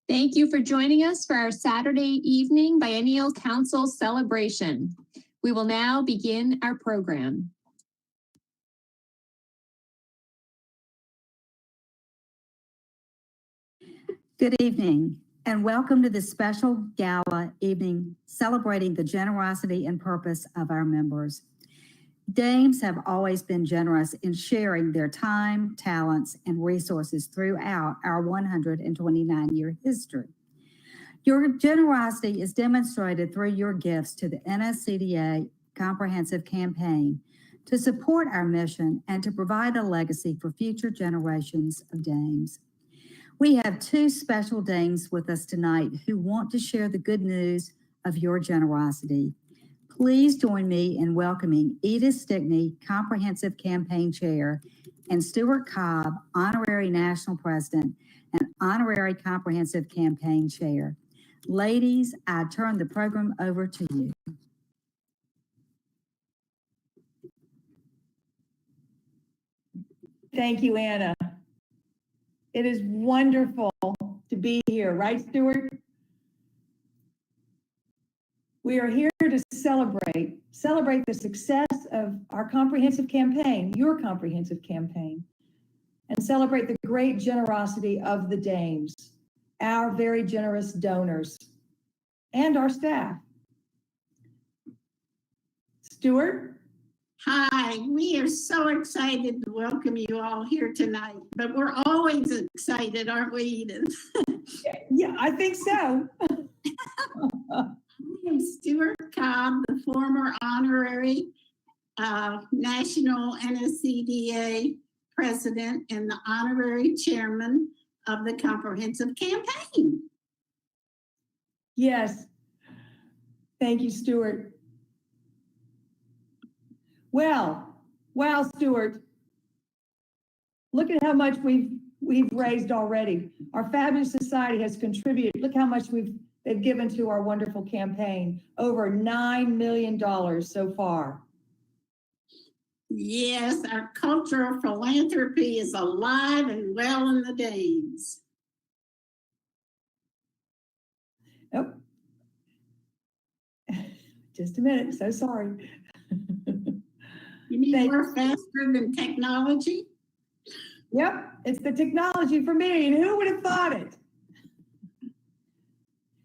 Thank you for joining us for our Saturday evening Biennial Council celebration. We will now begin our program. Good evening and welcome to this special gala evening celebrating the generosity and purpose of our members. Dames have always been generous in sharing their time, talents, and resources throughout our 129-year history. Your generosity is demonstrated through your gifts to the NSCDA Comprehensive Campaign to support our mission and to provide a legacy for future generations of dames. We have two special dames with us tonight who want to share the good news of your generosity. Please join me in welcoming Edith Stickney, Comprehensive Campaign Chair, and Stuart Cobb, Honorary National President and Honorary Comprehensive Campaign Chair. Ladies, I turn the program over to you. Thank you, Anna. It is wonderful to be here, right, Stuart? We are here to celebrate the success of our comprehensive campaign, your comprehensive campaign, and celebrate the great generosity of the dames, our very generous donors, and our staff. Stuart? Hi, we are so excited to welcome you all here tonight, but we're always excited, aren't we, Edith? Yeah, I think so. I am Stuart Cobb, the former honorary national NSCDA president and the honorary chairman of the comprehensive campaign. Yes. Thank you, Stuart. Well, wow, Stuart. Look at how much we've raised already. Our fabulous society has contributed. Look how much they've given to our wonderful campaign. Over $9 million so far. Yes, our culture of philanthropy is alive and well in the dames. Oh, just a minute. So sorry. You mean we're faster than technology? Yep, it's the technology for me, and who would have thought it?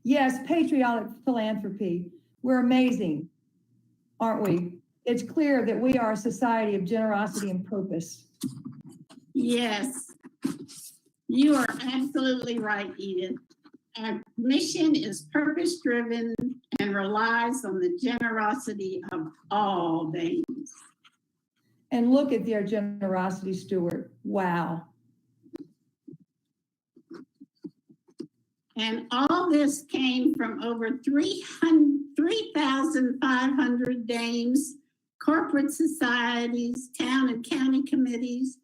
Yes, patriotic philanthropy. We're amazing, aren't we? It's clear that we are a society of generosity and purpose. Yes, you are absolutely right, Edith. Our mission is purpose-driven and relies on the generosity of all dames. And look at their generosity, Stuart. Wow. And all this came from over 3,500 dames, corporate societies, town and county committees,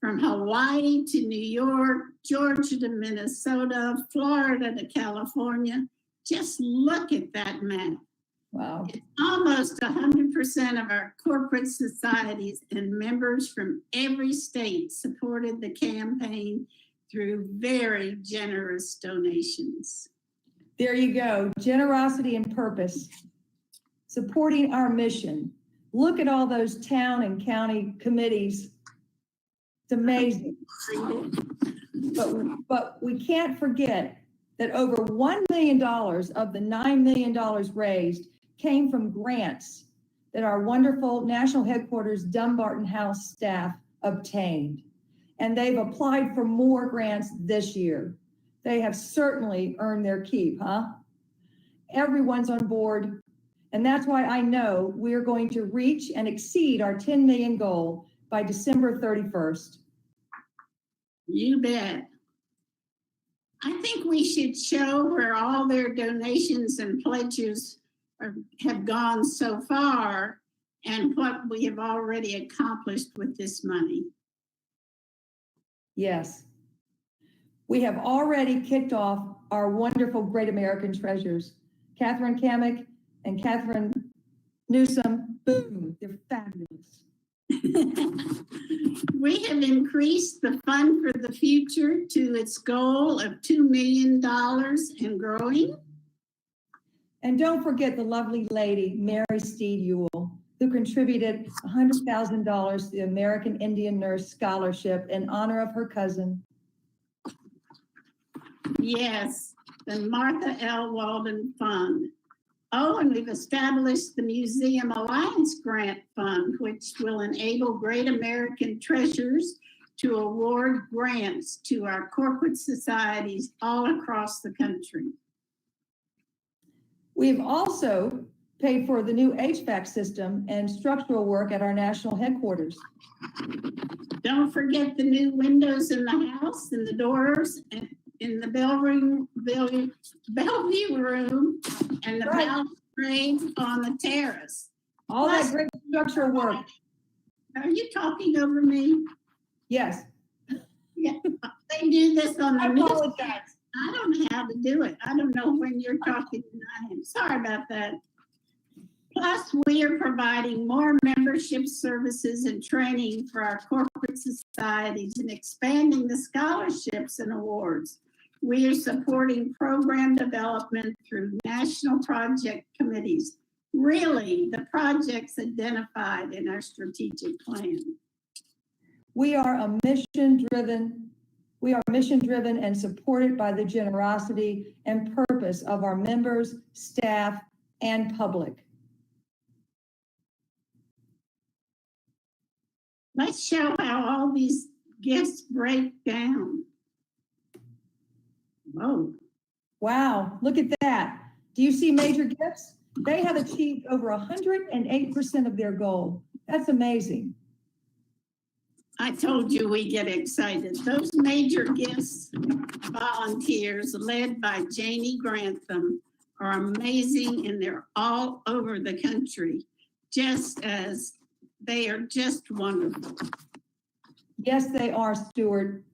from Hawaii to New York, Georgia to Minnesota, Florida to California. Just look at that map. Wow. It's almost 100% of our corporate societies and members from every state supported the campaign through very generous donations. There you go, generosity and purpose, supporting our mission. Look at all those town and county committees. It's amazing. But we can't forget that over $1 million of the $9 million raised came from grants that our wonderful national headquarters Dumbarton House staff obtained. And they've applied for more grants this year. They have certainly earned their keep, huh? Everyone's on board. And that's why I know we're going to reach and exceed our 10 million goal by December 31st. You bet. I think we should show where all their donations and pledges have gone so far and what we have already accomplished with this money. Yes. We have already kicked off our wonderful Great American Treasures. Catherine Kamek and Catherine Newsom, boom, they're fabulous. We have increased the Fund for the Future to its goal of $2 million and growing. And don't forget the lovely lady, Mary Steed Ewell, who contributed $100,000 to the American Indian Nurse Scholarship in honor of her cousin. Yes, the Martha L. Walden Fund. Oh, and we've established the Museum Alliance Grant Fund, which will enable Great American Treasures to award grants to our corporate societies all across the country. We've also paid for the new HVAC system and structural work at our national headquarters. Don't forget the new windows in the house and the doors and in the Bellevue room and the Right. balustrades on the terrace. All that great structural work. Are you talking over me? Yes. They do this on the I news. apologize. I don't know how to do it. I don't know when you're talking and I am. Sorry about that. Plus, we are providing more membership services and training for our corporate societies and expanding the scholarships and awards. We are supporting program development through national project committees. Really, the projects identified in our strategic plan. We are mission-driven and supported by the generosity and purpose of our members, staff, and public. Let's show how all these gifts break down. Whoa. Wow, look at that. Do you see major gifts? They have achieved over 108% of their goal. That's amazing. I told you we get excited. Those major gifts volunteers led by Janie Grantham are amazing and they're all over the country, just as they are just wonderful. Yes, they are, Stuart.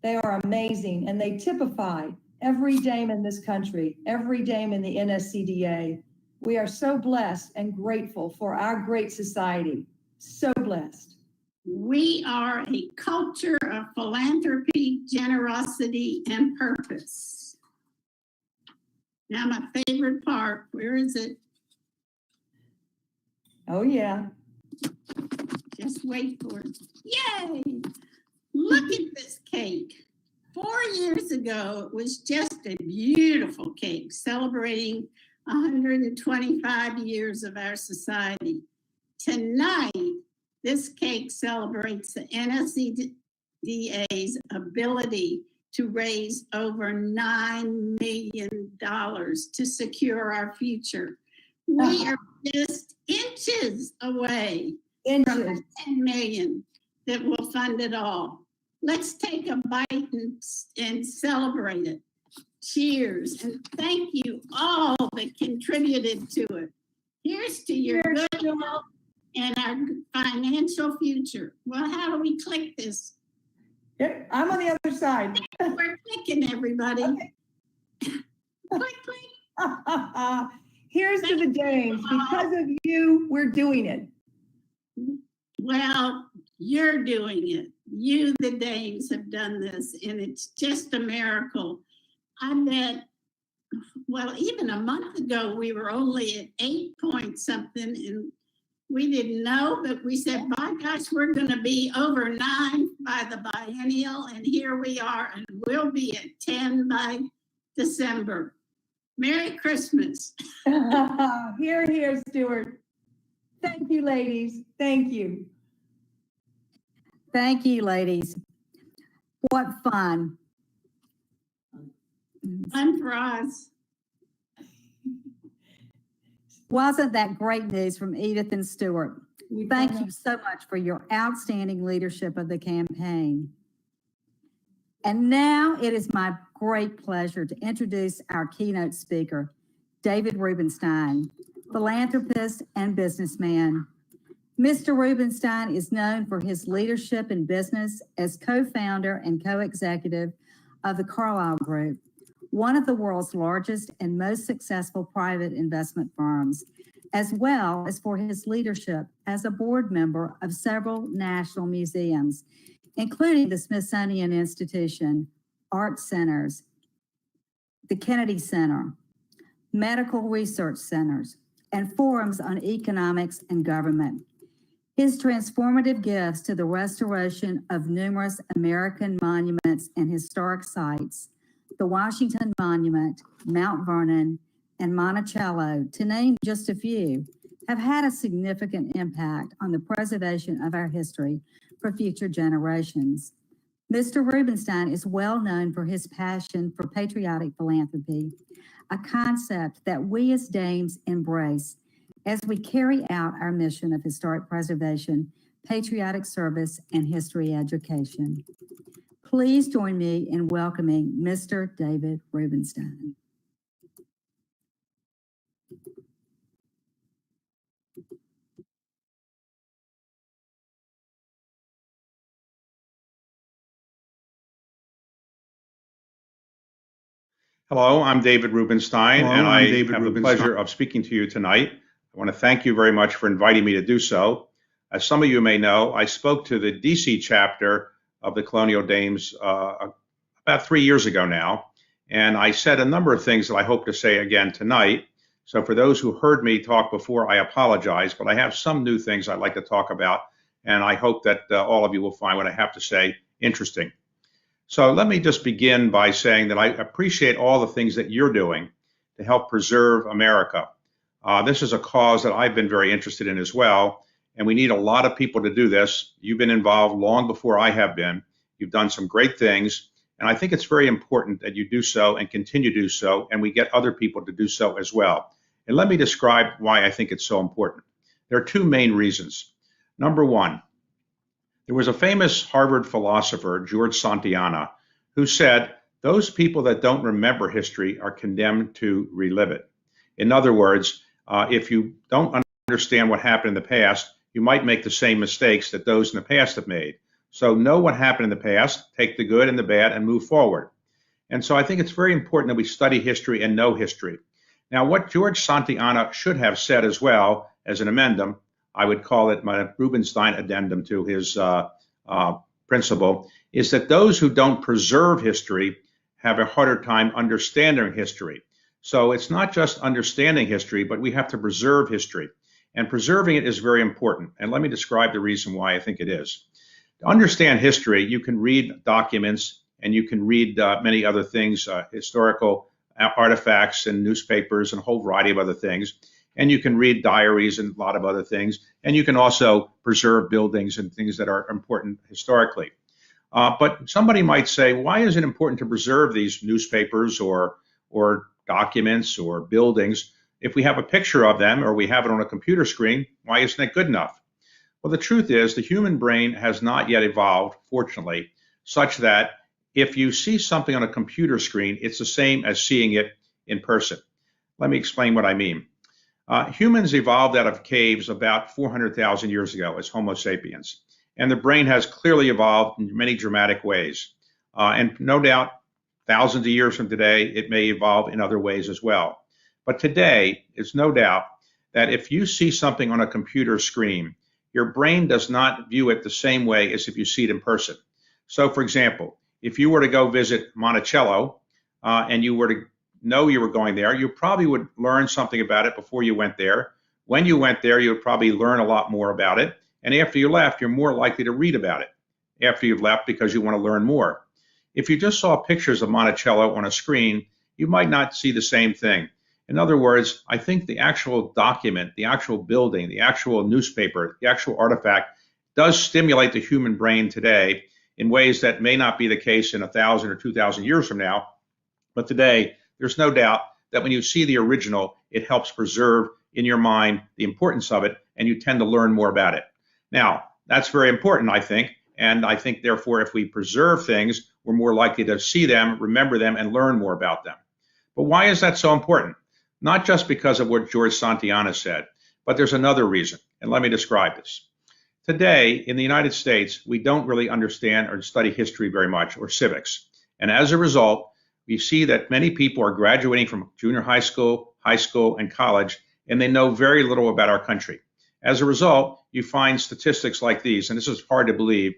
They are amazing, and they typify every dame in this country, every dame in the NSCDA. We are so blessed and grateful for our great society. So blessed. We are a culture of philanthropy, generosity, and purpose. Now, my favorite part, where is it? Oh, yeah. Just wait for it. Yay! Look at this cake. 4 years ago, it was just a beautiful cake celebrating 125 years of our society. Tonight, this cake celebrates the NSCDA's ability to raise over $9 million to secure our future. We are just inches away from the 10 million that will fund it all. Let's take a bite and celebrate it. Cheers, and thank you all that contributed to it. Here's to your good health and our financial future. Well, how do we click this? Yeah, I'm on the other side. We're clicking, everybody. Okay. Click, click. Here's to the dames. Because of you, we're doing it. Well, you're doing it. You, the dames, have done this, and it's just a miracle. I bet, well, even a month ago, we were only at 8 point something, and we didn't know, but we said, by gosh, we're going to be over 9 by the biennial, and here we are, and we'll be at 10 by December. Merry Christmas. Here, here, Stuart. Thank you, ladies. Thank you. Thank you, ladies. What fun. Fun for us. Wasn't that great news from Edith and Stuart? Thank you so much for your outstanding leadership of the campaign. And now it is my great pleasure to introduce our keynote speaker, David Rubenstein, philanthropist and businessman. Mr. Rubenstein is known for his leadership in business as co-founder and co-executive of the Carlyle Group, one of the world's largest and most successful private investment firms. as well as for his leadership as a board member of several national museums, including the Smithsonian Institution, Art Centers, the Kennedy Center, medical research centers, and forums on economics and government. His transformative gifts to the restoration of numerous American monuments and historic sites, the Washington Monument, Mount Vernon, and Monticello, to name just a few, have had a significant impact on the preservation of our history for future generations. Mr. Rubenstein is well known for his passion for patriotic philanthropy, a concept that we as Dames embrace as we carry out our mission of historic preservation, patriotic service, and history education. Please join me in welcoming Mr. David Rubenstein. Hello, I'm David Rubenstein, Hello, and I'm I David have the Rubenstein. pleasure of speaking to you tonight. I want to thank you very much for inviting me to do so. As some of you may know, I spoke to the DC chapter of the Colonial Dames about 3 years ago now, and I said a number of things that I hope to say again tonight. So for those who heard me talk before, I apologize, but I have some new things I'd like to talk about, and I hope that all of you will find what I have to say interesting. So let me just begin by saying that I appreciate all the things that you're doing to help preserve America. This is a cause that I've been very interested in as well, and we need a lot of people to do this. You've been involved long before I have been. You've done some great things, and I think it's very important that you do so and continue to do so, and we get other people to do so as well. And let me describe why I think it's so important. There are two main reasons. Number one, there was a famous Harvard philosopher, George Santayana, who said, those people that don't remember history are condemned to relive it. In other words, if you don't understand what happened in the past, you might make the same mistakes that those in the past have made. So know what happened in the past, take the good and the bad, and move forward. And so I think it's very important that we study history and know history. Now, what George Santayana should have said as well as an amendum, I would call it my Rubenstein addendum to his principle, is that those who don't preserve history have a harder time understanding history. So it's not just understanding history, but we have to preserve history. And preserving it is very important. And let me describe the reason why I think it is. To understand history, you can read documents and you can read many other things, historical artifacts and newspapers and a whole variety of other things. And you can read diaries and a lot of other things. And you can also preserve buildings and things that are important historically. But somebody might say, why is it important to preserve these newspapers or documents or buildings? If we have a picture of them or we have it on a computer screen, why isn't it good enough? Well, the truth is the human brain has not yet evolved, fortunately, such that if you see something on a computer screen, it's the same as seeing it in person. Let me explain what I mean. Humans evolved out of caves about 400,000 years ago as Homo sapiens, and the brain has clearly evolved in many dramatic ways. And no doubt, thousands of years from today, it may evolve in other ways as well. But today, it's no doubt that if you see something on a computer screen, your brain does not view it the same way as if you see it in person. So, for example, if you were to go visit Monticello and you were to know you were going there, you probably would learn something about it before you went there. When you went there, you would probably learn a lot more about it. And after you left, you're more likely to read about it after you've left because you want to learn more. If you just saw pictures of Monticello on a screen, you might not see the same thing. In other words, I think the actual document, the actual building, the actual newspaper, the actual artifact does stimulate the human brain today in ways that may not be the case in 1,000 or 2,000 years from now. But today, there's no doubt that when you see the original, it helps preserve in your mind the importance of it, and you tend to learn more about it. Now, that's very important, I think, and I think, therefore, if we preserve things, we're more likely to see them, remember them, and learn more about them. But why is that so important? Not just because of what George Santayana said, but there's another reason, and let me describe this. Today, in the United States, we don't really understand or study history very much, or civics. And as a result, we see that many people are graduating from junior high school, and college, and they know very little about our country. As a result, you find statistics like these, and this is hard to believe,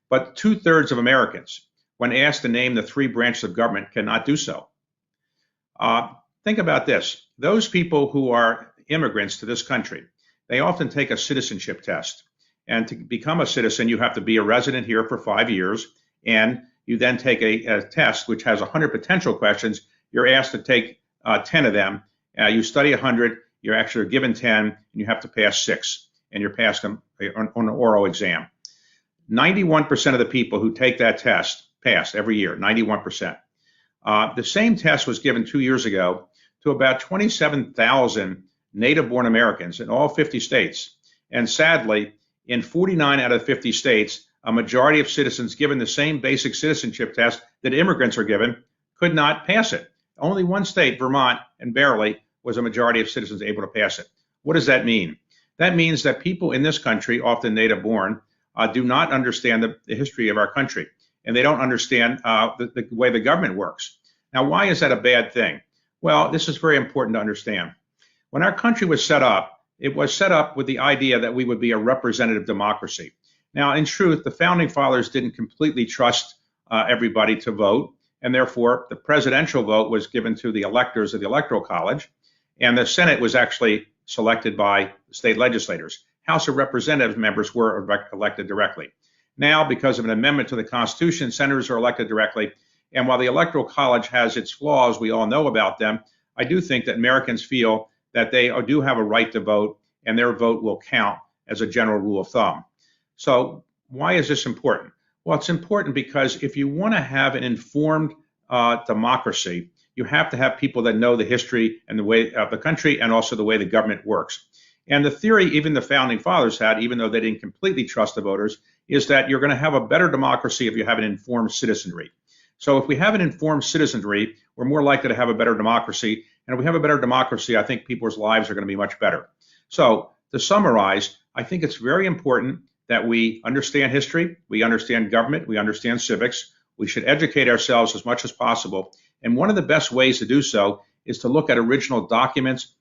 but 2/3 of Americans, when asked to name the 3 branches of government, cannot do so. Think about this. Those people who are immigrants to this country, they often take a citizenship test. And to become a citizen, you have to be a resident here for 5 years, and you then take a test which has 100 potential questions. You're asked to take 10 of them. You study 100, you're actually given 10, and you have to pass 6, and you're passed on an oral exam. 91% of the people who take that test pass every year, 91%. The same test was given 2 years ago to about 27,000 native-born Americans in all 50 states. And sadly, in 49 out of 50 states, a majority of citizens given the same basic citizenship test that immigrants are given could not pass it. Only one state, Vermont, and barely, was a majority of citizens able to pass it. What does that mean? That means that people in this country, often native-born, do not understand the history of our country, and they don't understand the way the government works. Now, why is that a bad thing? Well, this is very important to understand. When our country was set up, it was set up with the idea that we would be a representative democracy. Now, in truth, the founding fathers didn't completely trust everybody to vote, and therefore the presidential vote was given to the electors of the Electoral College, and the Senate was actually selected by state legislators. House of Representatives members were elected directly. Now, because of an amendment to the Constitution, senators are elected directly, and while the Electoral College has its flaws, we all know about them, I do think that Americans feel that they do have a right to vote, and their vote will count as a general rule of thumb. So why is this important? Well, it's important because if you want to have an informed democracy, you have to have people that know the history and the way of the country and also the way the government works. And the theory even the founding fathers had, even though they didn't completely trust the voters, is that you're going to have a better democracy if you have an informed citizenry. So if we have an informed citizenry, we're more likely to have a better democracy. And if we have a better democracy, I think people's lives are going to be much better. So to summarize, I think it's very important that we understand history, we understand government, we understand civics. We should educate ourselves as much as possible. And one of the best ways to do so is to look at original documents,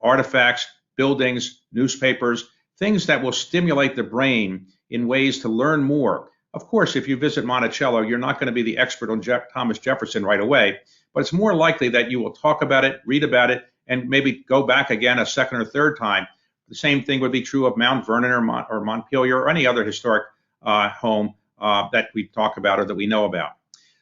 artifacts, buildings, newspapers, things that will stimulate the brain in ways to learn more. Of course, if you visit Monticello, you're not going to be the expert on Thomas Jefferson right away, but it's more likely that you will talk about it, read about it, and maybe go back again a second or third time. The same thing would be true of Mount Vernon or Montpelier or any other historic home that we talk about or that we know about.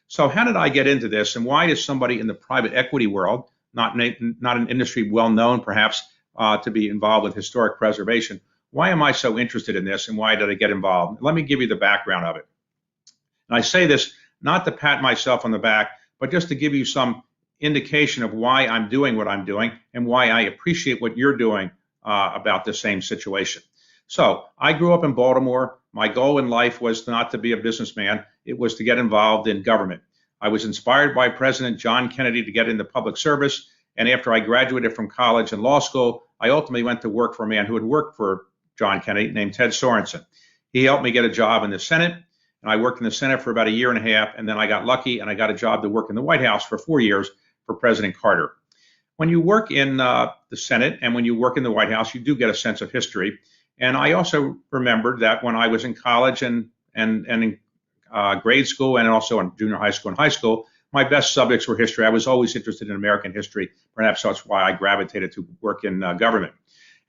So how did I get into this, and why is somebody in the private equity world, not an industry well known perhaps to be involved with historic preservation, why am I so interested in this, and why did I get involved? Let me give you the background of it. And I say this not to pat myself on the back, but just to give you some indication of why I'm doing what I'm doing and why I appreciate what you're doing about the same situation. So I grew up in Baltimore. My goal in life was not to be a businessman. It was to get involved in government. I was inspired by President John Kennedy to get into public service. And after I graduated from college and law school, I ultimately went to work for a man who had worked for John Kennedy named Ted Sorensen. He helped me get a job in the Senate, and I worked in the Senate for about 1.5 years, and then I got lucky and I got a job to work in the White House for 4 years for President Carter. When you work in the Senate and when you work in the White House, you do get a sense of history. And I also remembered that when I was in college and in grade school and also in junior high school and high school, my best subjects were history. I was always interested in American history. Perhaps that's why I gravitated to work in government.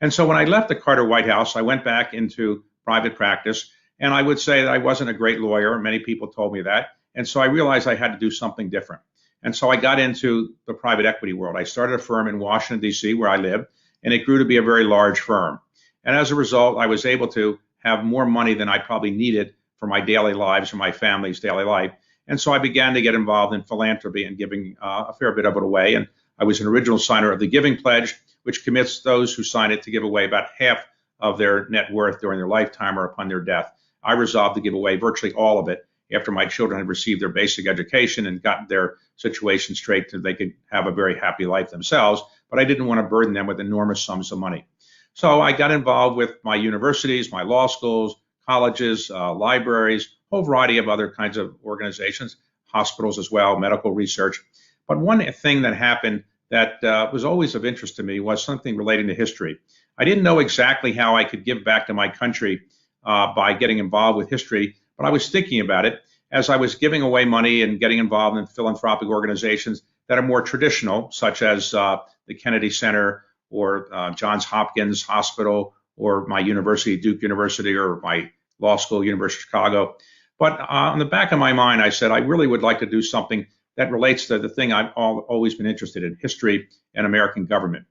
And so when I left the Carter White House, I went back into private practice. And I would say that I wasn't a great lawyer. Many people told me that. And so I realized I had to do something different. And so I got into the private equity world. I started a firm in Washington, D.C., where I live, and it grew to be a very large firm. And as a result, I was able to have more money than I probably needed for my daily lives or my family's daily life. And so I began to get involved in philanthropy and giving a fair bit of it away. And I was an original signer of the Giving Pledge, which commits those who sign it to give away about half of their net worth during their lifetime or upon their death. I resolved to give away virtually all of it after my children had received their basic education and gotten their situation straight so they could have a very happy life themselves. But I didn't want to burden them with enormous sums of money. So I got involved with my universities, my law schools, colleges, libraries, a whole variety of other kinds of organizations, hospitals as well, medical research. But one thing that happened that was always of interest to me was something relating to history. I didn't know exactly how I could give back to my country by getting involved with history, but I was thinking about it as I was giving away money and getting involved in philanthropic organizations that are more traditional, such as the Kennedy Center or Johns Hopkins Hospital or my university, Duke University, or my law school, University of Chicago. But on the back of my mind, I said, I really would like to do something that relates to the thing I've always been interested in, history and American government.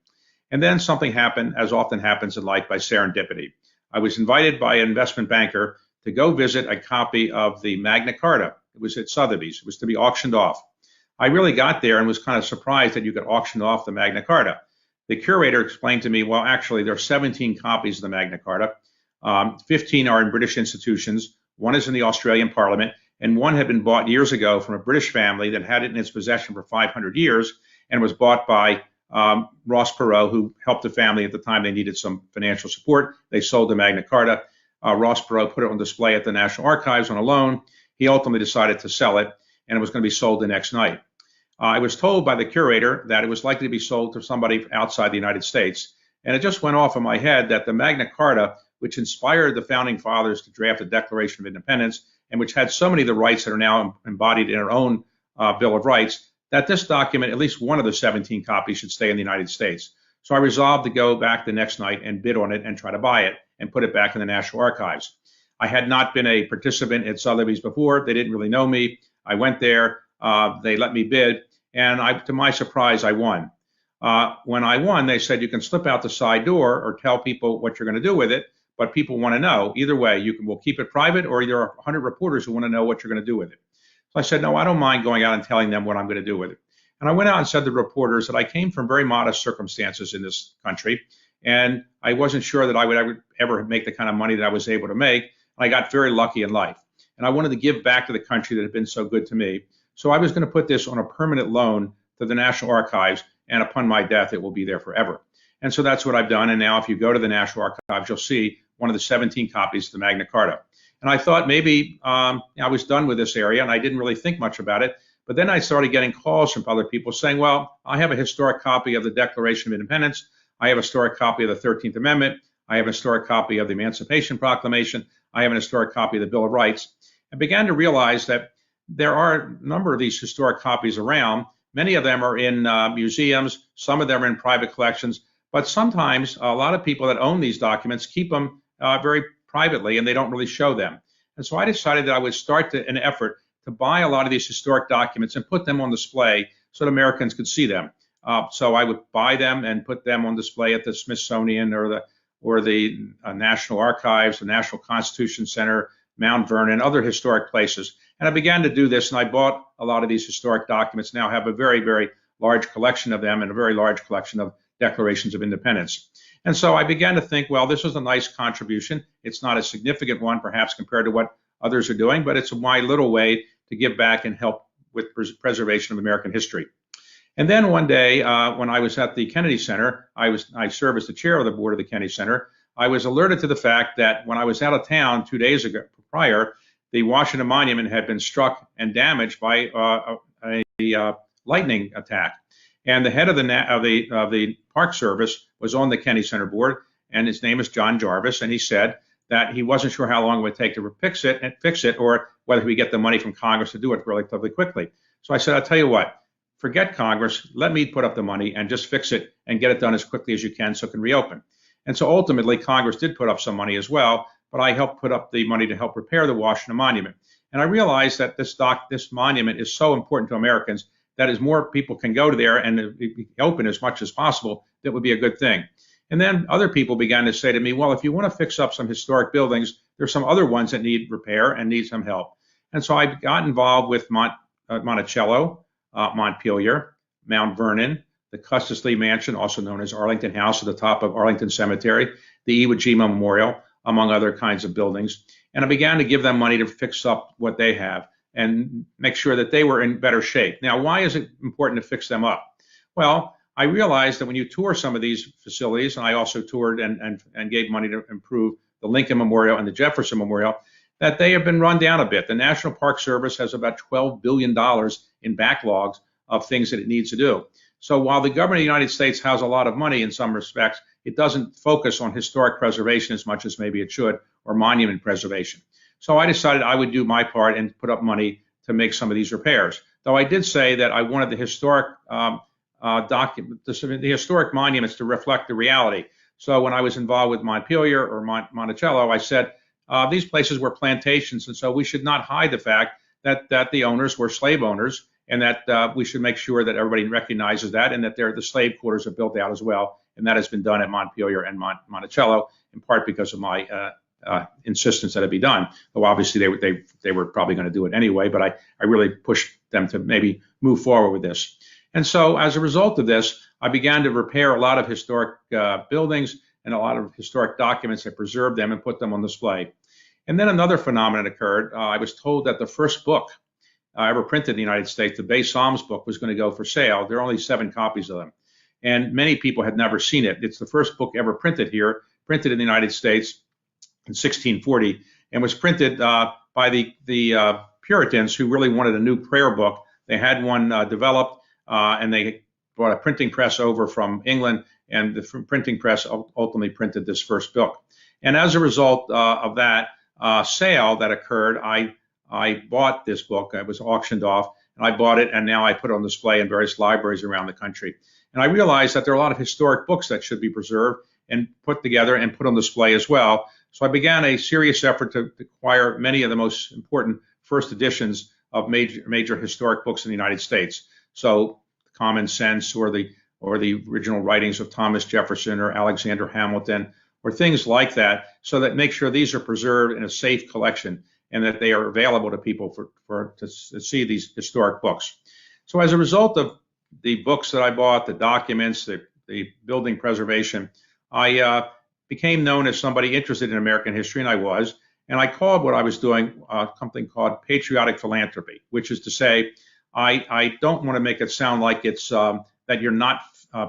And then something happened, as often happens in life, by serendipity. I was invited by an investment banker to go visit a copy of the Magna Carta. It was at Sotheby's. It was to be auctioned off. I really got there and was kind of surprised that you could auction off the Magna Carta. The curator explained to me, well, actually, there are 17 copies of the Magna Carta. 15 are in British institutions. One is in the Australian Parliament, and one had been bought years ago from a British family that had it in its possession for 500 years and was bought by Ross Perot, who helped the family at the time they needed some financial support. They sold the Magna Carta. Ross Perot put it on display at the National Archives on a loan. He ultimately decided to sell it, and it was going to be sold the next night. I was told by the curator that it was likely to be sold to somebody outside the United States, and it just went off in my head that the Magna Carta, which inspired the founding fathers to draft the Declaration of Independence, and which had so many of the rights that are now embodied in our own Bill of Rights, that this document, at least one of the 17 copies, should stay in the United States. So I resolved to go back the next night and bid on it and try to buy it and put it back in the National Archives. I had not been a participant at Sotheby's before. They didn't really know me. I went there. They let me bid, and to my surprise, I won. When I won, they said you can slip out the side door or tell people what you're going to do with it, but people want to know. Either way, we'll keep it private, or there are 100 reporters who want to know what you're going to do with it. So I said, no, I don't mind going out and telling them what I'm going to do with it. And I went out and said to the reporters that I came from very modest circumstances in this country, and I wasn't sure that I would ever make the kind of money that I was able to make. I got very lucky in life, and I wanted to give back to the country that had been so good to me. So I was going to put this on a permanent loan to the National Archives, and upon my death, it will be there forever. And so that's what I've done. And now if you go to the National Archives, you'll see one of the 17 copies of the Magna Carta. And I thought maybe I was done with this area, and I didn't really think much about it. But then I started getting calls from other people saying, well, I have a historic copy of the Declaration of Independence. I have a historic copy of the 13th Amendment. I have a historic copy of the Emancipation Proclamation. I have an historic copy of the Bill of Rights. I began to realize that there are a number of these historic copies around. Many of them are in museums. Some of them are in private collections. But sometimes a lot of people that own these documents keep them very privately, and they don't really show them. And so I decided that I would start an effort to buy a lot of these historic documents and put them on display so that Americans could see them. So I would buy them and put them on display at the Smithsonian or the National Archives, the National Constitution Center, Mount Vernon, other historic places. And I began to do this, and I bought a lot of these historic documents. Now have a very, very large collection of them and a very large collection of declarations of independence. And so I began to think, well, this is a nice contribution. It's not a significant one, perhaps, compared to what others are doing, but it's my little way to give back and help with preservation of American history. And then one day, when I was at the Kennedy Center, I serve as the chair of the board of the Kennedy Center. I was alerted to the fact that when I was out of town 2 days ago prior, the Washington Monument had been struck and damaged by a lightning attack. And the head of the Park Service was on the Kennedy Center board, and his name is John Jarvis, and he said that he wasn't sure how long it would take to fix it, or whether we get the money from Congress to do it relatively quickly. So I said, I'll tell you what, forget Congress, let me put up the money and just fix it and get it done as quickly as you can so it can reopen. And so ultimately, Congress did put up some money as well, but I helped put up the money to help repair the Washington Monument. And I realized that this monument is so important to Americans that as more people can go to there and be open as much as possible, that would be a good thing. And then other people began to say to me, well, if you want to fix up some historic buildings, there's some other ones that need repair and need some help. And so I got involved with Monticello, Montpelier, Mount Vernon, the Custis Lee Mansion, also known as Arlington House at the top of Arlington Cemetery, the Iwo Jima Memorial, among other kinds of buildings. And I began to give them money to fix up what they have and make sure that they were in better shape. Now, why is it important to fix them up? Well, I realized that when you tour some of these facilities, and I also toured and gave money to improve the Lincoln Memorial and the Jefferson Memorial, that they have been run down a bit. The National Park Service has about $12 billion in backlogs of things that it needs to do. So while the government of the United States has a lot of money in some respects, it doesn't focus on historic preservation as much as maybe it should, or monument preservation. So I decided I would do my part and put up money to make some of these repairs. Though I did say that I wanted the historic the historic monuments to reflect the reality. So when I was involved with Montpelier or Monticello, I said these places were plantations, and so we should not hide the fact that the owners were slave owners, and that we should make sure that everybody recognizes that, and that the slave quarters are built out as well. And that has been done at Montpelier and Monticello, in part because of my insistence that it be done. Though obviously they were probably going to do it anyway, but I really pushed them to maybe move forward with this. And so as a result of this, I began to repair a lot of historic buildings and a lot of historic documents. I preserved them and put them on display. And then another phenomenon occurred. I was told that the first book ever printed in the United States, the Bay Psalms book, was going to go for sale. There are only 7 copies of them. And many people had never seen it. It's the first book ever printed here, printed in the United States in 1640, and was printed by the Puritans, who really wanted a new prayer book. They had one developed, and they brought a printing press over from England, and the printing press ultimately printed this first book. And as a result of that sale that occurred, I bought this book. It was auctioned off, and I bought it, and now I put it on display in various libraries around the country. And I realized that there are a lot of historic books that should be preserved and put together and put on display as well. So I began a serious effort to acquire many of the most important first editions of major historic books in the United States. So Common Sense, or the original writings of Thomas Jefferson or Alexander Hamilton, or things like that, so that make sure these are preserved in a safe collection and that they are available to people to see these historic books. So as a result of the books that I bought, the documents, the building preservation, I became known as somebody interested in American history, and I was. And I called what I was doing something called patriotic philanthropy, which is to say, I don't want to make it sound like it's that you're not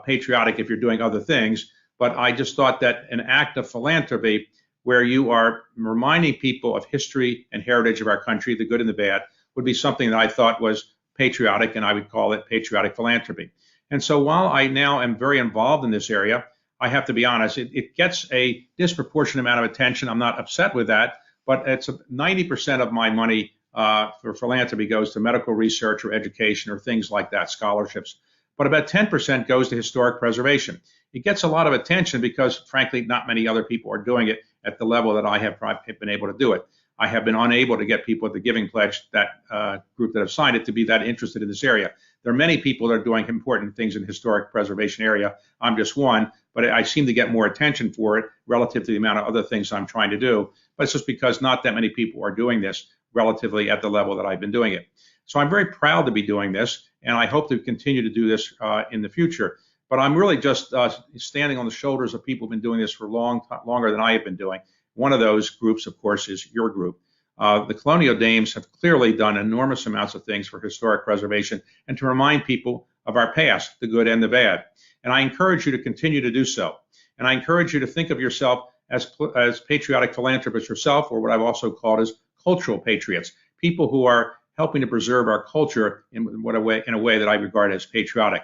patriotic if you're doing other things, but I just thought that an act of philanthropy where you are reminding people of history and heritage of our country, the good and the bad, would be something that I thought was patriotic, and I would call it patriotic philanthropy. And so while I now am very involved in this area, I have to be honest, it gets a disproportionate amount of attention. I'm not upset with that, but it's 90% of my money for philanthropy goes to medical research or education or things like that, scholarships. But about 10% goes to historic preservation. It gets a lot of attention because, frankly, not many other people are doing it at the level that I have been able to do it. I have been unable to get people at the Giving Pledge, that group that have signed it, to be that interested in this area. There are many people that are doing important things in the historic preservation area. I'm just one, but I seem to get more attention for it relative to the amount of other things I'm trying to do. But it's just because not that many people are doing this relatively at the level that I've been doing it. So I'm very proud to be doing this, and I hope to continue to do this in the future. But I'm really just standing on the shoulders of people who've been doing this for longer than I have been doing. One of those groups, of course, is your group. The Colonial Dames have clearly done enormous amounts of things for historic preservation and to remind people of our past, the good and the bad. And I encourage you to continue to do so. And I encourage you to think of yourself as patriotic philanthropists yourself, or what I've also called as cultural patriots, people who are helping to preserve our culture in a way that I regard as patriotic.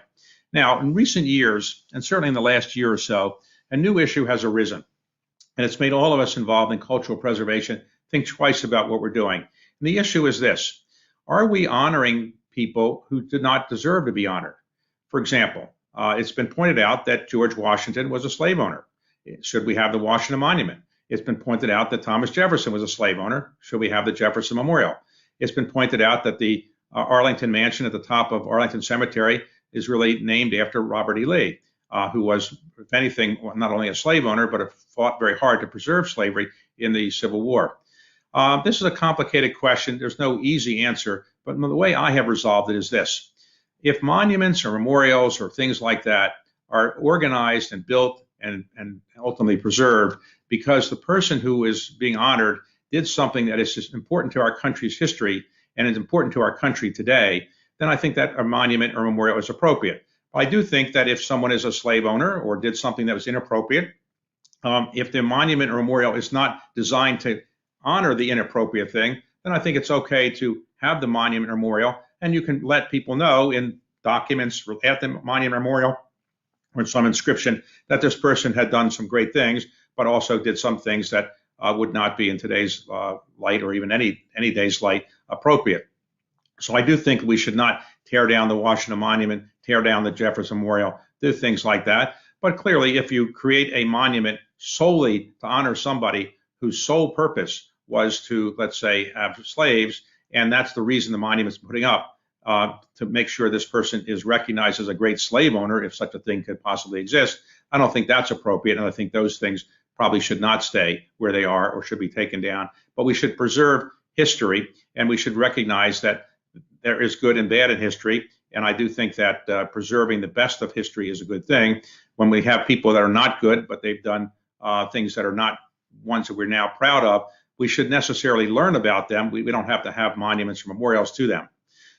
Now, in recent years, and certainly in the last year or so, a new issue has arisen. And it's made all of us involved in cultural preservation think twice about what we're doing. And the issue is this: are we honoring people who did not deserve to be honored? For example, it's been pointed out that George Washington was a slave owner. Should we have the Washington Monument? It's been pointed out that Thomas Jefferson was a slave owner. Should we have the Jefferson Memorial? It's been pointed out that the Arlington Mansion at the top of Arlington Cemetery is really named after Robert E. Lee, who was, if anything, not only a slave owner, but fought very hard to preserve slavery in the Civil War. This is a complicated question. There's no easy answer, but the way I have resolved it is this: if monuments or memorials or things like that are organized and built and ultimately preserved because the person who is being honored did something that is just important to our country's history and is important to our country today, then I think that a monument or memorial is appropriate. I do think that if someone is a slave owner or did something that was inappropriate, if the monument or memorial is not designed to honor the inappropriate thing, then I think it's okay to have the monument or memorial, and you can let people know in documents at the monument memorial or some inscription that this person had done some great things, but also did some things that would not be in today's light or even any day's light appropriate. So I do think we should not tear down the Washington Monument, tear down the Jefferson Memorial, do things like that. But clearly, if you create a monument solely to honor somebody whose sole purpose was to, let's say, have slaves, and that's the reason the monument's putting up, to make sure this person is recognized as a great slave owner, if such a thing could possibly exist, I don't think that's appropriate. And I think those things probably should not stay where they are or should be taken down. But we should preserve history, and we should recognize that there is good and bad in history. And I do think that preserving the best of history is a good thing. When we have people that are not good, but they've done things that are not ones that we're now proud of, we should necessarily learn about them. We don't have to have monuments or memorials to them.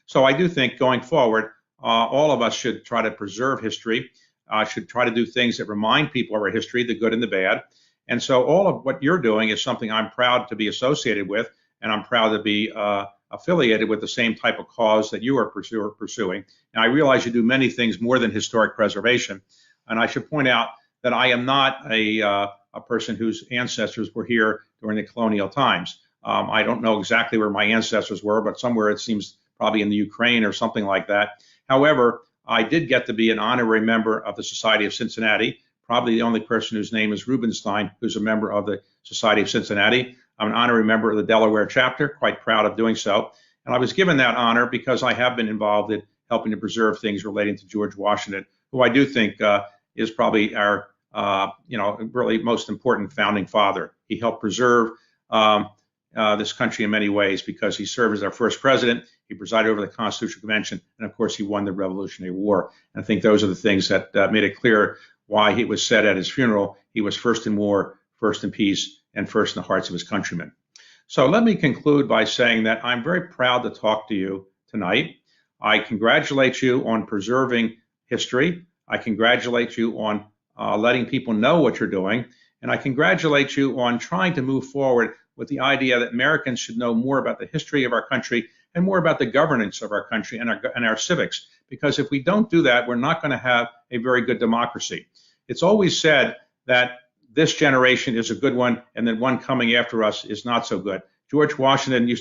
So I do think going forward, all of us should try to preserve history, should try to do things that remind people of our history, the good and the bad. And so all of what you're doing is something I'm proud to be associated with, and I'm proud to be affiliated with the same type of cause that you are pursuing. And I realize you do many things more than historic preservation. And I should point out that I am not a person whose ancestors were here during the colonial times. I don't know exactly where my ancestors were, but somewhere it seems probably in the Ukraine or something like that. However, I did get to be an honorary member of the Society of Cincinnati, probably the only person whose name is Rubenstein, who's a member of the Society of Cincinnati. I'm an honorary member of the Delaware chapter, quite proud of doing so. And I was given that honor because I have been involved in helping to preserve things relating to George Washington, who I do think is probably our, really most important founding father. He helped preserve this country in many ways because he served as our first president. He presided over the Constitutional Convention, and of course, he won the Revolutionary War. And I think those are the things that made it clear why he was said at his funeral, he was first in war, first in peace, and first in the hearts of his countrymen. So let me conclude by saying that I'm very proud to talk to you tonight. I congratulate you on preserving history. I congratulate you on letting people know what you're doing. And I congratulate you on trying to move forward with the idea that Americans should know more about the history of our country and more about the governance of our country and our civics. Because if we don't do that, we're not going to have a very good democracy. It's always said that this generation is a good one, and then one coming after us is not so good. George Washington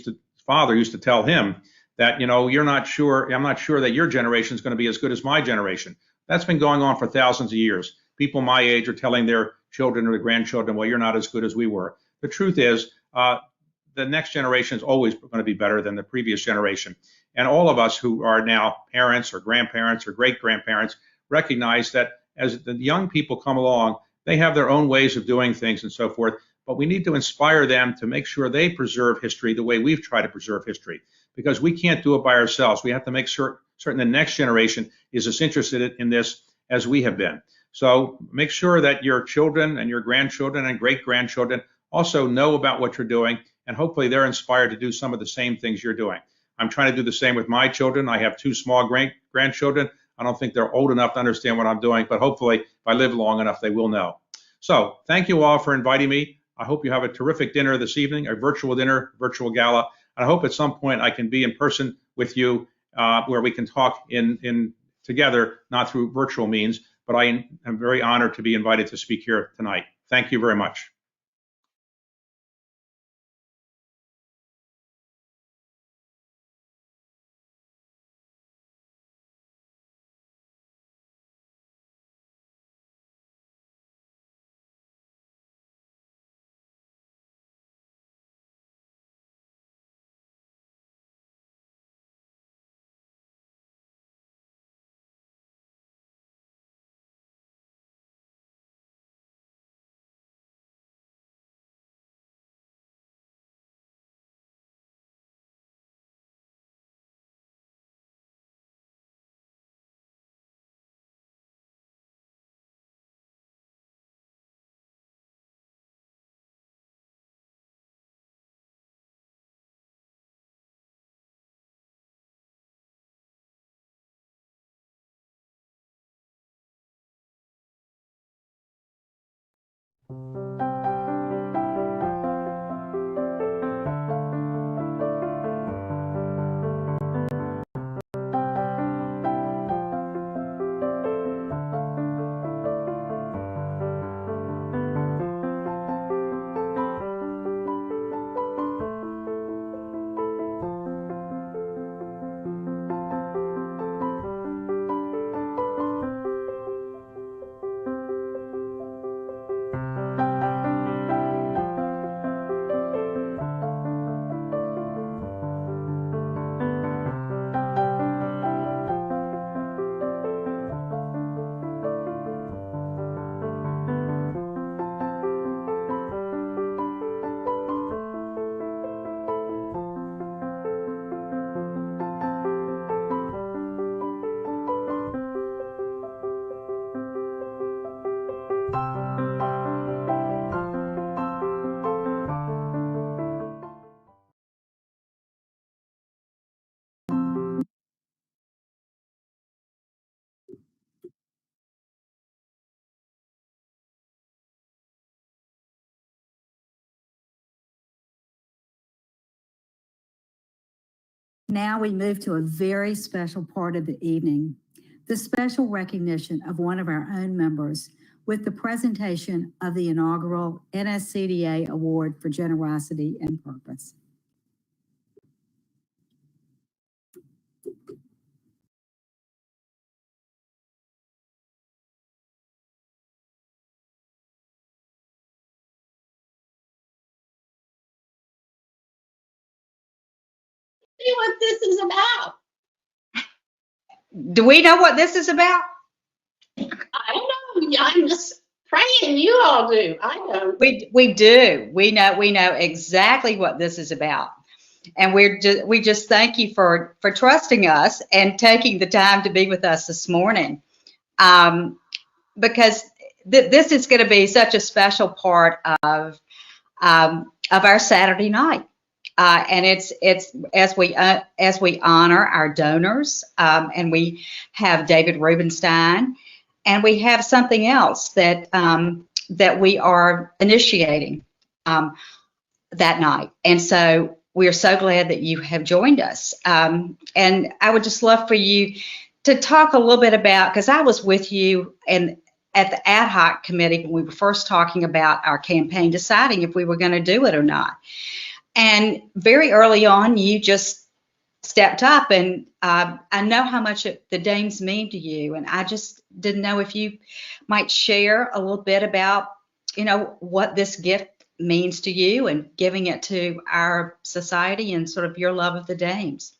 father used to tell him that, I'm not sure that your generation is going to be as good as my generation. That's been going on for thousands of years. People my age are telling their children or their grandchildren, well, you're not as good as we were. The truth is, the next generation is always going to be better than the previous generation. And all of us who are now parents or grandparents or great-grandparents recognize that as the young people come along, they have their own ways of doing things and so forth, but we need to inspire them to make sure they preserve history the way we've tried to preserve history, because we can't do it by ourselves. We have to make certain the next generation is as interested in this as we have been. So make sure that your children and your grandchildren and great-grandchildren also know about what you're doing, and hopefully they're inspired to do some of the same things you're doing. I'm trying to do the same with my children. I have two small grandchildren. I don't think they're old enough to understand what I'm doing, but hopefully if I live long enough, they will know. So thank you all for inviting me. I hope you have a terrific dinner this evening, a virtual dinner, virtual gala. And I hope at some point I can be in person with you where we can talk in together, not through virtual means, but I am very honored to be invited to speak here tonight. Thank you very much. Now we move to a very special part of the evening, the special recognition of one of our own members with the presentation of the inaugural NSCDA Award for Generosity and Purpose. See what this is about. Do we know what this is about? I don't know. I'm just praying you all do. I don't. We do. We know exactly what this is about. And we just thank you for trusting us and taking the time to be with us this morning. Because this is going to be such a special part of our Saturday night. And it's as we honor our donors, and we have David Rubenstein, and we have something else that we are initiating that night. And so we are so glad that you have joined us. And I would just love for you to talk a little bit about, because I was with you and at the ad hoc committee when we were first talking about our campaign, deciding if we were going to do it or not. And very early on, you just stepped up, and I know how much the Dames mean to you, and I just didn't know if you might share a little bit about, what this gift means to you and giving it to our society and sort of your love of the Dames.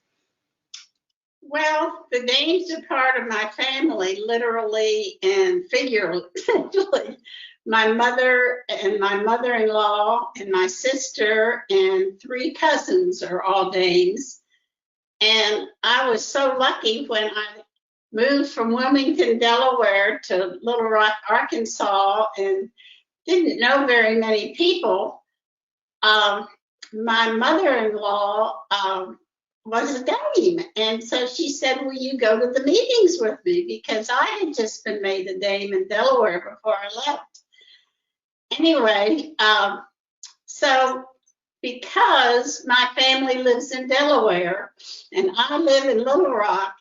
Well, the Dames are part of my family, literally and figuratively. My mother and my mother-in-law and my sister and 3 cousins are all Dames. And I was so lucky when I moved from Wilmington, Delaware to Little Rock, Arkansas, and didn't know very many people. My mother-in-law was a Dame. And so she said, will you go to the meetings with me? Because I had just been made a Dame in Delaware before I left. Anyway, so because my family lives in Delaware and I live in Little Rock,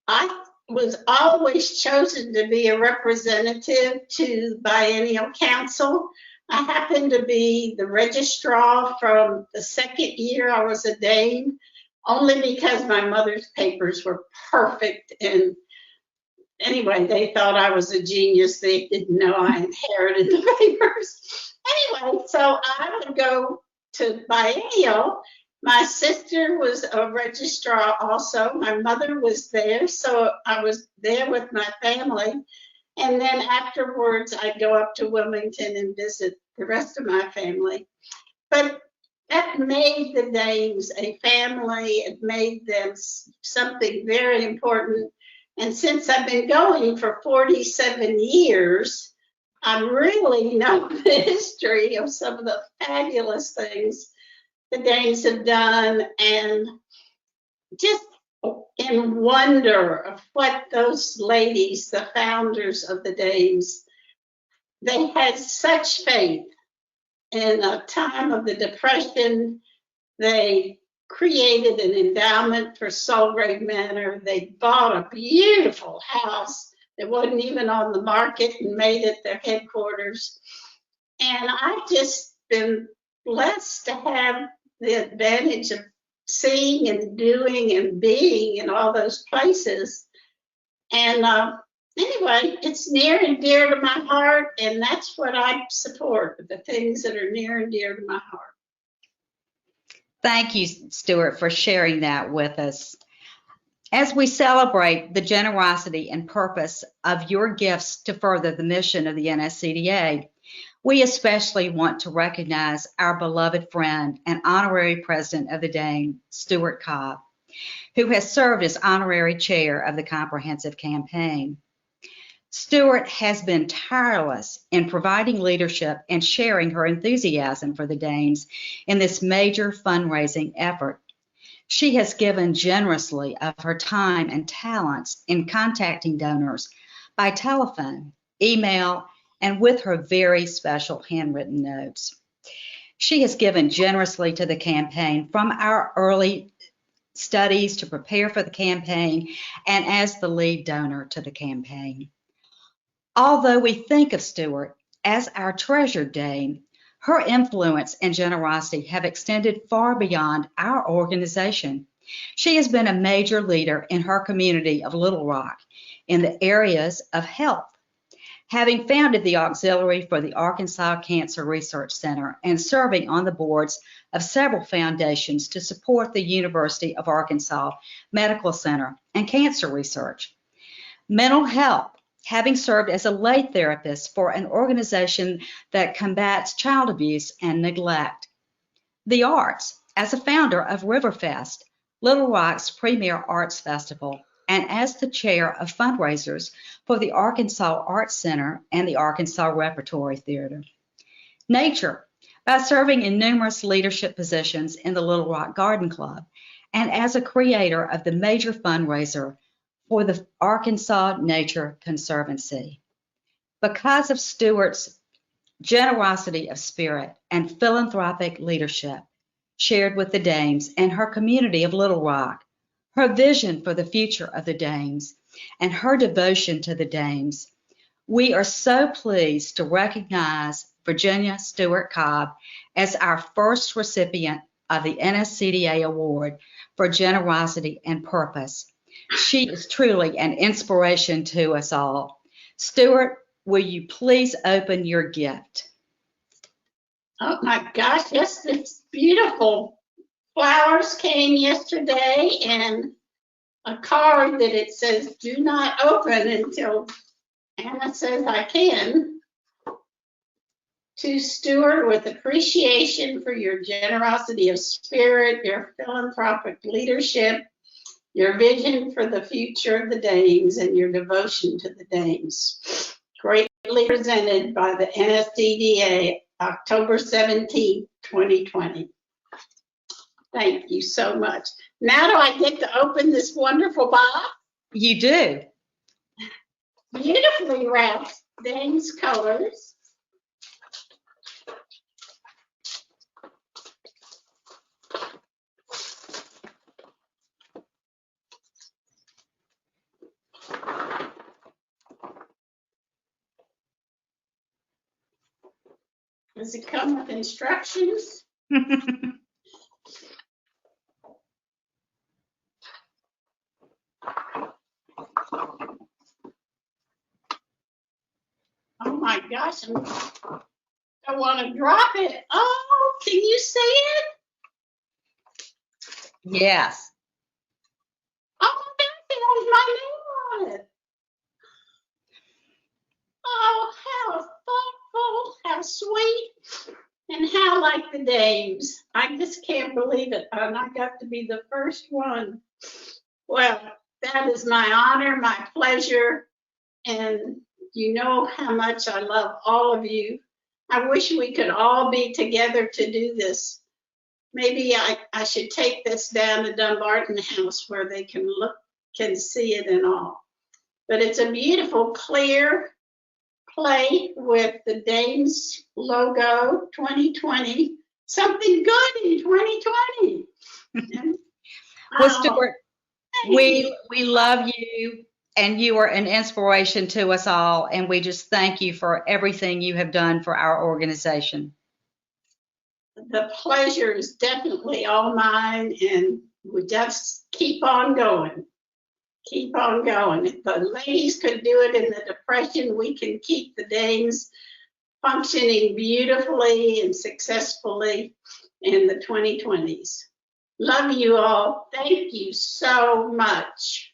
I was always chosen to be a representative to Biennial Council. I happened to be the registrar from the 2nd year I was a Dame, only because my mother's papers were perfect. And anyway, they thought I was a genius. They didn't know I inherited the papers. Anyway, so I would go to Biennial. My sister was a registrar also. My mother was there, so I was there with my family. And then afterwards, I'd go up to Wilmington and visit the rest of my family. But that made the Dames a family. It made them something very important. And since I've been going for 47 years, I really know the history of some of the fabulous things the Dames have done, and just in wonder of what those ladies, the founders of the Dames, they had such faith in a time of the Depression. They created an endowment for Soulgrave Manor. They bought a beautiful house that wasn't even on the market and made it their headquarters. And I've just been blessed to have the advantage of seeing and doing and being in all those places. And anyway, it's near and dear to my heart, and that's what I support, the things that are near and dear to my heart. Thank you, Stuart, for sharing that with us. As we celebrate the generosity and purpose of your gifts to further the mission of the NSCDA, we especially want to recognize our beloved friend and honorary president of the Dame, Stuart Cobb, who has served as honorary chair of the Comprehensive Campaign. Stuart has been tireless in providing leadership and sharing her enthusiasm for the Dames in this major fundraising effort. She has given generously of her time and talents in contacting donors by telephone, email, and with her very special handwritten notes. She has given generously to the campaign from our early studies to prepare for the campaign, and as the lead donor to the campaign. Although we think of Stewart as our treasured dame, her influence and generosity have extended far beyond our organization. She has been a major leader in her community of Little Rock in the areas of health, having founded the Auxiliary for the Arkansas Cancer Research Center and serving on the boards of several foundations to support the University of Arkansas Medical Center and cancer research. Mental health, having served as a lay therapist for an organization that combats child abuse and neglect. The arts, as a founder of Riverfest, Little Rock's premier arts festival, and as the chair of fundraisers for the Arkansas Arts Center and the Arkansas Repertory Theater. Nature, by serving in numerous leadership positions in the Little Rock Garden Club, and as a creator of the major fundraiser for the Arkansas Nature Conservancy. Because of Stewart's generosity of spirit and philanthropic leadership shared with the Dames and her community of Little Rock, her vision for the future of the Dames, and her devotion to the Dames, we are so pleased to recognize Virginia Stewart Cobb as our first recipient of the NSCDA Award for Generosity and Purpose. She is truly an inspiration to us all. Stewart, will you please open your gift? Oh my gosh, yes, it's beautiful. Flowers came yesterday and a card that it says, "Do not open until Anna says I can." To Stewart, with appreciation for your generosity of spirit, your philanthropic leadership, your vision for the future of the Dames, and your devotion to the Dames. Greatly presented by the NSCDA, October 17, 2020. Thank you so much. Now do I get to open this wonderful box? You do. Beautifully wrapped Dames colors. Does it come with instructions? Oh my gosh, I want to drop it. Oh, can you see it? Yes. Oh my gosh, it has my name on it. Oh, how thoughtful, how sweet, and how like the Dames. I just can't believe it. And I got to be the first one. Well, that is my honor, my pleasure, and you know how much I love all of you. I wish we could all be together to do this. Maybe I should take this down to Dumbarton House where they can see it and all. But it's a beautiful, clear play with the Dames logo 2020. Something good in 2020. Well, Stewart, we love you, and you are an inspiration to us all, and we just thank you for everything you have done for our organization. The pleasure is definitely all mine, and we just keep on going. Keep on going. If the ladies could do it in the Depression, we can keep the Dames functioning beautifully and successfully in the 2020s. Love you all. Thank you so much.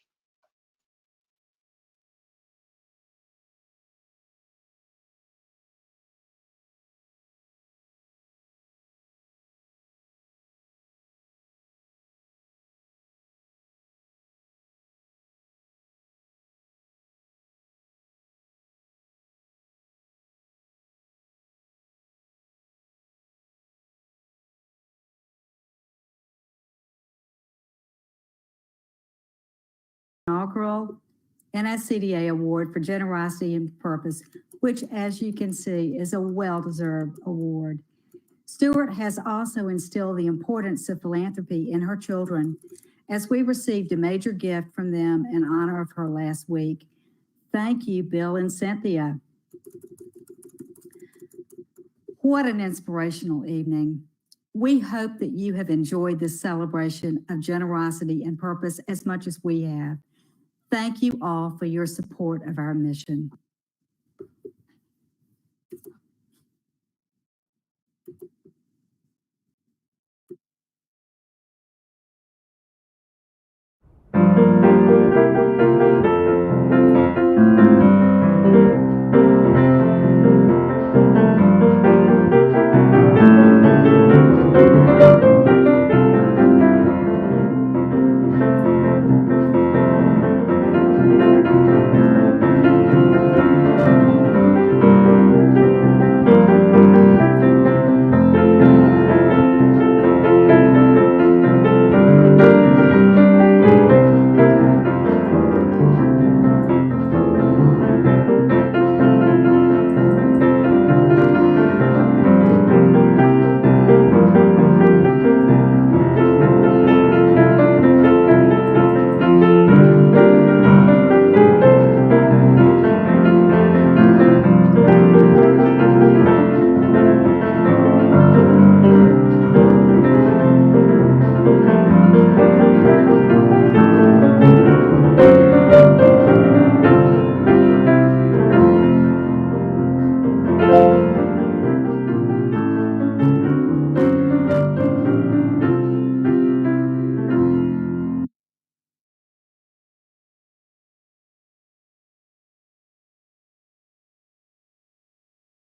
Inaugural NSCDA Award for Generosity and Purpose, which, as you can see, is a well-deserved award. Stewart has also instilled the importance of philanthropy in her children as we received a major gift from them in honor of her last week. Thank you, Bill and Cynthia. What an inspirational evening. We hope that you have enjoyed this celebration of generosity and purpose as much as we have. Thank you all for your support of our mission.